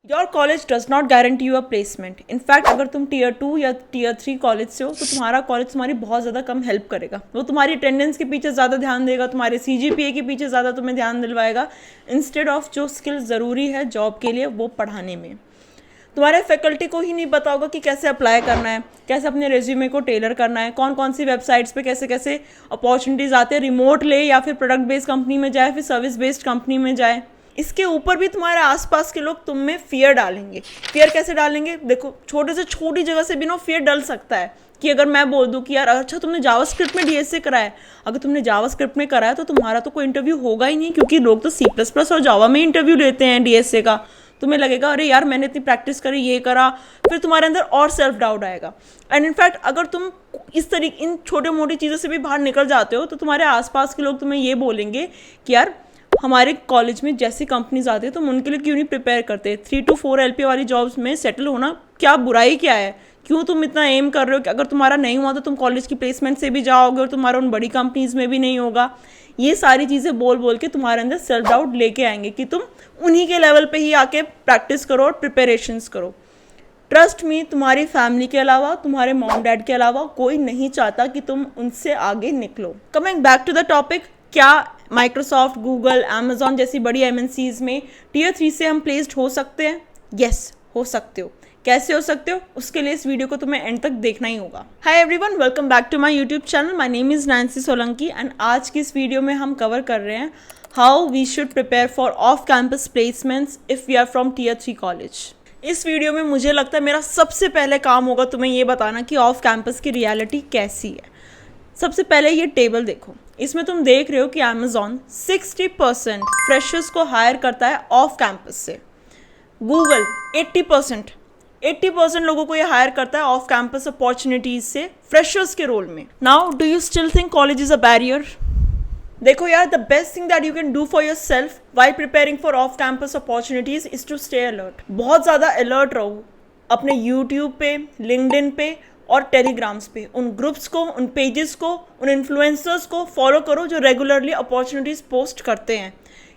Your college does not guarantee you a placement. In fact अगर तुम tier 2 या tier 3 college से हो तो तुम्हारा कॉलेज तुम्हारी बहुत ज़्यादा कम हेल्प करेगा। वो तुम्हारी अटेंडेंस के पीछे ज़्यादा ध्यान देगा, तुम्हारे CGPA के पीछे ज़्यादा तुम्हें ध्यान दिलवाएगा, इंस्टेड ऑफ जो स्किल ज़रूरी है जॉब के लिए वो पढ़ाने में। तुम्हारे फैकल्टी को ही नहीं पता होगा कि कैसे अप्लाई करना है, कैसे अपने रेज्यूमे को टेलर करना है, कौन कौन सी वेबसाइट्स पे कैसे कैसे अपॉर्चुनिटीज़ आते हैं, रिमोट ले या फिर प्रोडक्ट बेस्ड कंपनी में जाए, फिर सर्विस बेस्ड कंपनी में जाए। इसके ऊपर भी तुम्हारे आसपास के लोग तुम में फियर डालेंगे। फियर कैसे डालेंगे? देखो, छोटे से छोटी जगह से भी ना फियर डल सकता है कि अगर मैं बोल दूं कि यार अच्छा तुमने जावास्क्रिप्ट में DSA करा है, अगर तुमने जावास्क्रिप्ट में करा है तो तुम्हारा तो कोई इंटरव्यू होगा ही नहीं, क्योंकि लोग तो C++ और जावा में इंटरव्यू लेते हैं DSA का। तुम्हें लगेगा अरे यार मैंने इतनी प्रैक्टिस करी, ये करा, फिर तुम्हारे अंदर और सेल्फ डाउट आएगा। एंड इनफैक्ट अगर तुम इस तरीके इन छोटे मोटी चीज़ों से भी बाहर निकल जाते हो तो तुम्हारे आसपास के लोग तुम्हें ये बोलेंगे कि यार हमारे कॉलेज में जैसी कंपनीज आती है तुम उनके लिए क्यों नहीं प्रिपेयर करते, 3 to 4 LPA वाली जॉब्स में सेटल होना क्या बुराई क्या है, क्यों तुम इतना एम कर रहे हो कि अगर तुम्हारा नहीं हुआ तो तुम कॉलेज की प्लेसमेंट से भी जाओगे और तुम्हारा उन बड़ी कंपनीज में भी नहीं होगा। ये सारी चीज़ें बोल बोल के तुम्हारे अंदर सेल्फ डाउट लेके आएंगे कि तुम उन्हीं के लेवल पे ही आके प्रैक्टिस करो और प्रिपरेशंस करो। ट्रस्ट मी, तुम्हारी फैमिली के अलावा, तुम्हारे मॉम डैड के अलावा कोई नहीं चाहता कि तुम उनसे आगे निकलो। Coming back to the topic, क्या माइक्रोसॉफ्ट, गूगल, अमेजॉन जैसी बड़ी MNCs में टीयर 3 से हम प्लेस्ड हो सकते हैं? यस, हो सकते हो। कैसे हो सकते हो? उसके लिए इस वीडियो को तुम्हें एंड तक देखना ही होगा। Hi everyone, welcome back to my YouTube channel. My name is Nancy Solanki and आज की इस वीडियो में हम कवर कर रहे हैं how we should prepare for off campus placements if we are from tier 3 college. इस वीडियो में मुझे लगता है मेरा सबसे पहले काम होगा तुम्हें ये बताना कि ऑफ कैंपस की रियलिटी कैसी है। सबसे पहले ये टेबल देखो, इसमें तुम देख रहे हो कि अमेजॉन 60% फ्रेशर्स को हायर करता है ऑफ कैंपस से। गूगल 80% लोगों को ये हायर करता है ऑफ कैंपस अपॉर्चुनिटीज से फ्रेशर्स के रोल में। Now do you still think college is a barrier? देखो यार, the best thing that you can do for yourself while preparing for off campus opportunities is to stay alert. बहुत ज़्यादा alert रहो अपने YouTube पे, LinkedIn पे और telegrams पे। उन ग्रुप्स को, उन पेजेस को, उन इन्फ्लुएंसर्स को फॉलो करो जो रेगुलरली अपॉर्चुनिटीज़ पोस्ट करते हैं।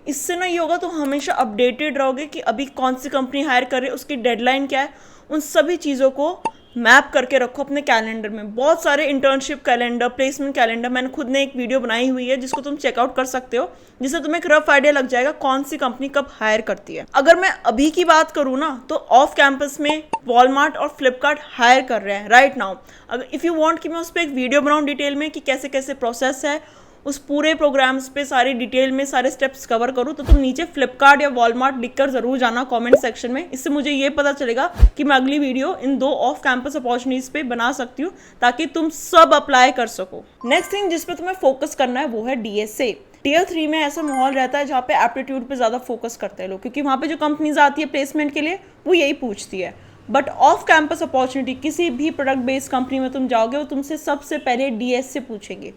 इससे ना ये होगा तो हमेशा अपडेटेड रहोगे कि अभी कौन सी कंपनी हायर कर रही है, उसकी डेडलाइन क्या है। उन सभी चीज़ों को मैप करके रखो अपने कैलेंडर में। बहुत सारे इंटर्नशिप कैलेंडर, प्लेसमेंट कैलेंडर, मैंने खुद ने एक वीडियो बनाई हुई है जिसको तुम चेकआउट कर सकते हो, जिससे तुम्हें एक रफ आइडिया लग जाएगा कौन सी कंपनी कब हायर करती है। अगर मैं अभी की बात करूँ ना तो ऑफ कैंपस में वॉलमार्ट और फ्लिपकार्ट हायर कर रहे हैं राइट नाउ। अगर इफ़ यू वांट कि मैं उस पर एक वीडियो बनाऊँ डिटेल में कि कैसे कैसे प्रोसेस है, उस पूरे प्रोग्राम्स पे सारी डिटेल में सारे स्टेप्स कवर करूँ, तो तुम नीचे फ्लिपकार्ट या वॉलमार्ट लिखकर ज़रूर जाना कमेंट सेक्शन में। इससे मुझे ये पता चलेगा कि मैं अगली वीडियो इन 2 ऑफ कैंपस अपॉर्चुनिटीज़ पे बना सकती हूँ ताकि तुम सब अप्लाई कर सको। नेक्स्ट थिंग जिस पे तुम्हें फोकस करना है वो है DSA। टीयर 3 में ऐसा माहौल रहता है जहाँ पे एप्टीट्यूड पे ज़्यादा फोकस करते हैं लोग, क्योंकि वहाँ पे जो कंपनीज आती है प्लेसमेंट के लिए वो यही पूछती है। बट ऑफ कैंपस अपॉर्चुनिटी, किसी भी प्रोडक्ट बेस्ड कंपनी में तुम जाओगे वो तुमसे सबसे पहले DSA पूछेंगे।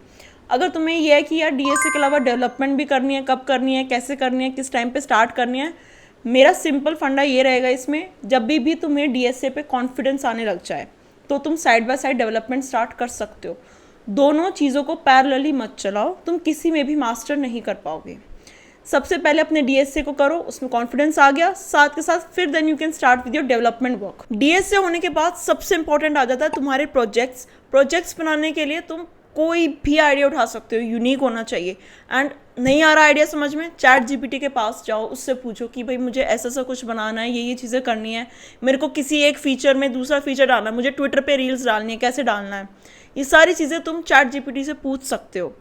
अगर तुम्हें यह है कि यार DSA के अलावा डेवलपमेंट भी करनी है, कब करनी है, कैसे करनी है, किस टाइम पे स्टार्ट करनी है, मेरा सिंपल फंडा ये रहेगा इसमें, जब भी तुम्हें DSA पे कॉन्फिडेंस आने लग जाए तो तुम side by side development start कर सकते हो। दोनों चीज़ों को पैरेलली मत चलाओ, तुम किसी में भी मास्टर नहीं कर पाओगे। सबसे पहले अपने DSA को करो, उसमें कॉन्फिडेंस आ गया, साथ के साथ फिर then you can start with your development work. DSA होने के बाद सबसे इंपॉर्टेंट आ जाता है तुम्हारे प्रोजेक्ट्स बनाने के लिए तुम कोई भी आइडिया उठा सकते हो, यूनिक होना चाहिए। एंड नहीं आ रहा आइडिया समझ में, ChatGPT के पास जाओ, उससे पूछो कि भाई मुझे ऐसा कुछ बनाना है, ये चीज़ें करनी है, मेरे को किसी एक फीचर में दूसरा फीचर डालना है, मुझे ट्विटर पे रील्स डालनी है, कैसे डालना है, ये सारी चीज़ें तुम ChatGPT से पूछ सकते हो।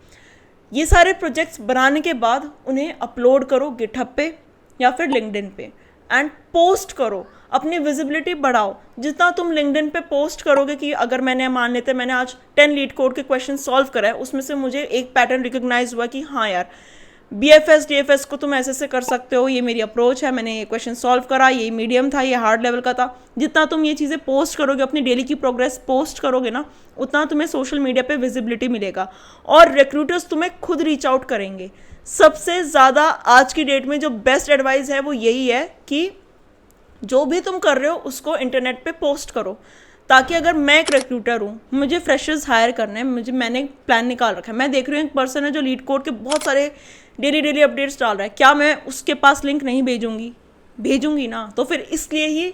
ये सारे प्रोजेक्ट्स बनाने के बाद उन्हें अपलोड करो गिटहब पे या फिर लिंक्डइन पे एंड पोस्ट करो, अपनी विजिबिलिटी बढ़ाओ। जितना तुम लिंक्डइन पे पोस्ट करोगे कि अगर मैंने, मान लेते मैंने आज 10 लीड कोड के क्वेश्चन सॉल्व करा है, उसमें से मुझे एक पैटर्न रिकॉग्नाइज हुआ कि हाँ यार BFS DFS को तुम ऐसे कर सकते हो, ये मेरी अप्रोच है, मैंने ये क्वेश्चन सॉल्व करा, ये मीडियम था, ये हार्ड लेवल का था। जितना तुम ये चीज़ें पोस्ट करोगे, अपनी डेली की प्रोग्रेस पोस्ट करोगे ना, उतना तुम्हें सोशल मीडिया पे विजिबिलिटी मिलेगा और रिक्रूटर्स तुम्हें खुद रीच आउट करेंगे। सबसे ज़्यादा आज की डेट में जो बेस्ट एडवाइस है वो यही है कि जो भी तुम कर रहे हो उसको इंटरनेट पे पोस्ट करो, ताकि अगर मैं एक रिक्रूटर हूँ, मुझे फ्रेशर्स हायर करना है, मैंने एक प्लान निकाल रखा है, मैं देख रही हूँ एक पर्सन है जो लीड कोड के बहुत सारे डेली अपडेट्स डाल रहा है, क्या मैं उसके पास लिंक नहीं भेजूंगी? भेजूंगी ना, तो फिर इसलिए ही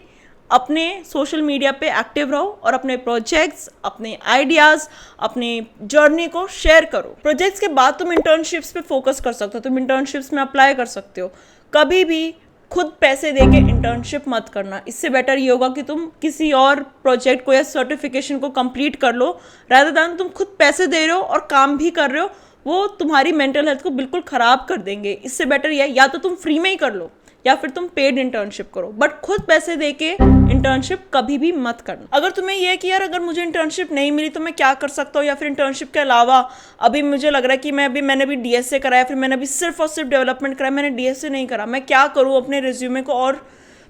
अपने सोशल मीडिया पे एक्टिव रहो और अपने प्रोजेक्ट्स, अपने आइडियाज़, अपने जर्नी को शेयर करो। प्रोजेक्ट्स के बाद तुम इंटर्नशिप्स पे फोकस कर सकते हो, तुम इंटर्नशिप्स में अप्लाई कर सकते हो। कभी भी खुद पैसे देके इंटर्नशिप मत करना, इससे बेटर ये होगा कि तुम किसी और प्रोजेक्ट को या सर्टिफिकेशन को कंप्लीट कर लो, रादर दैन तुम खुद पैसे दे रहे हो और काम भी कर रहे हो, वो तुम्हारी मेंटल हेल्थ को बिल्कुल ख़राब कर देंगे। इससे बेटर ये है या तो तुम फ्री में ही कर लो या फिर तुम पेड इंटर्नशिप करो, बट खुद पैसे देके इंटर्नशिप कभी भी मत करना। अगर तुम्हें यह है कि यार अगर मुझे इंटर्नशिप नहीं मिली तो मैं क्या कर सकता हूँ, या फिर इंटर्नशिप के अलावा अभी मुझे लग रहा है कि मैंने अभी डीएसए कराया, फिर मैंने अभी सिर्फ और सिर्फ डेवलपमेंट कराया, मैंने डीएसए नहीं करा, मैं क्या करूँ अपने रिज्यूमे को और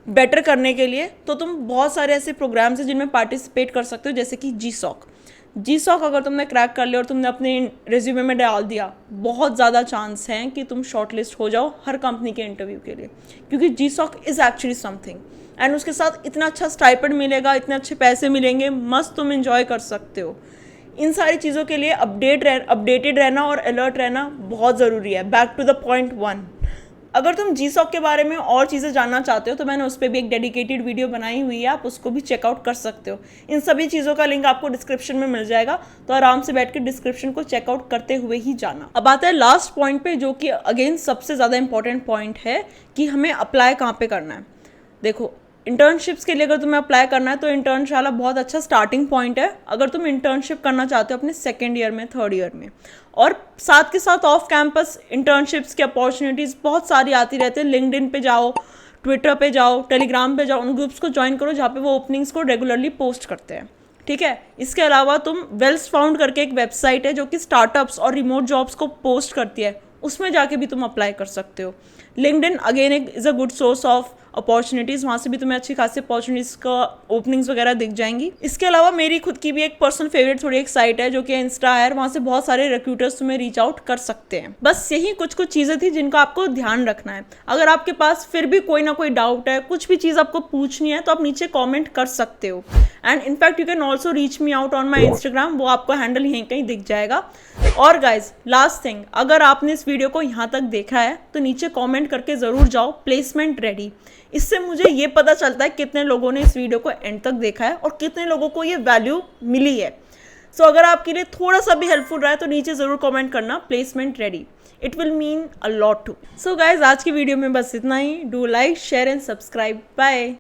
बेटर करने के लिए, तो तुम बहुत सारे ऐसे प्रोग्राम्स हैं जिनमें पार्टिसिपेट कर सकते हो, जैसे कि जी सॉक अगर तुमने क्रैक कर लिया और तुमने अपने रिज्यूमे में डाल दिया, बहुत ज़्यादा चांस हैं कि तुम शॉर्टलिस्ट हो जाओ हर कंपनी के इंटरव्यू के लिए, क्योंकि जी-सॉक इज़ एक्चुअली समथिंग, एंड उसके साथ इतना अच्छा स्टाइपेंड मिलेगा, इतने अच्छे पैसे मिलेंगे, मस्त तुम एंजॉय कर सकते हो। इन सारी चीज़ों के लिए अपडेटेड रहना और अलर्ट रहना बहुत ज़रूरी है। बैक टू द पॉइंट 1, अगर तुम जी-सॉक के बारे में और चीज़ें जानना चाहते हो तो मैंने उस पर भी एक डेडिकेटेड वीडियो बनाई हुई है, आप उसको भी चेकआउट कर सकते हो। इन सभी चीज़ों का लिंक आपको डिस्क्रिप्शन में मिल जाएगा, तो आराम से बैठ के डिस्क्रिप्शन को चेकआउट करते हुए ही जाना। अब आता है लास्ट पॉइंट पे, जो कि अगेन सबसे ज़्यादा इंपॉर्टेंट पॉइंट है कि हमें अप्लाई कहाँ पे करना है। देखो, इंटर्नशिप्स के लिए अगर तुम्हें अप्लाई करना है तो इंटर्नशाला बहुत अच्छा स्टार्टिंग पॉइंट है अगर तुम इंटर्नशिप करना चाहते हो अपने सेकेंड ईयर में, थर्ड ईयर में। और साथ के साथ ऑफ कैंपस इंटर्नशिप्स की अपॉर्चुनिटीज़ बहुत सारी आती रहती है। लिंक्डइन पे जाओ, ट्विटर पे जाओ, टेलीग्राम पे जाओ, उन ग्रुप्स को ज्वाइन करो जहाँ पे वो ओपनिंग्स को रेगुलरली पोस्ट करते हैं, ठीक है। इसके अलावा तुम वेल्स फाउंड करके एक वेबसाइट है जो कि स्टार्टअप्स और रिमोट जॉब्स को पोस्ट करती है, उसमें जाके भी तुम अप्लाई कर सकते हो। LinkedIn again is a good source of opportunities, वहाँ से भी तुम्हें अच्छी खासी अपॉर्चुनिटीज़ का ओपनिंग्स वगैरह दिख जाएंगी। इसके अलावा मेरी खुद की भी एक पर्सनल फेवरेट थोड़ी एक साइट है जो कि इंस्टा है, वहाँ से बहुत सारे रिक्रूटर्स तुम्हें रीच आउट कर सकते हैं। बस यही कुछ चीज़ें थी जिनका आपको ध्यान रखना है। अगर आपके पास फिर भी कोई ना कोई डाउट है, कुछ भी चीज़ आपको पूछनी है, तो आप नीचे कॉमेंट कर सकते हो। And in fact you can also reach me out on my Instagram, वो आपको हैंडल यहीं कहीं दिख जाएगा। और गाइज लास्ट थिंग, अगर आपने इस वीडियो को यहाँ तक देखा है तो नीचे कमेंट करके ज़रूर जाओ प्लेसमेंट रेडी। इससे मुझे ये पता चलता है कितने लोगों ने इस वीडियो को एंड तक देखा है और कितने लोगों को ये वैल्यू मिली है। सो अगर आपके लिए थोड़ा सा भी हेल्पफुल रहा है तो नीचे ज़रूर कमेंट करना placement ready, it will mean a lot to. So guys आज की वीडियो में बस इतना ही। Do like, share and subscribe. Bye.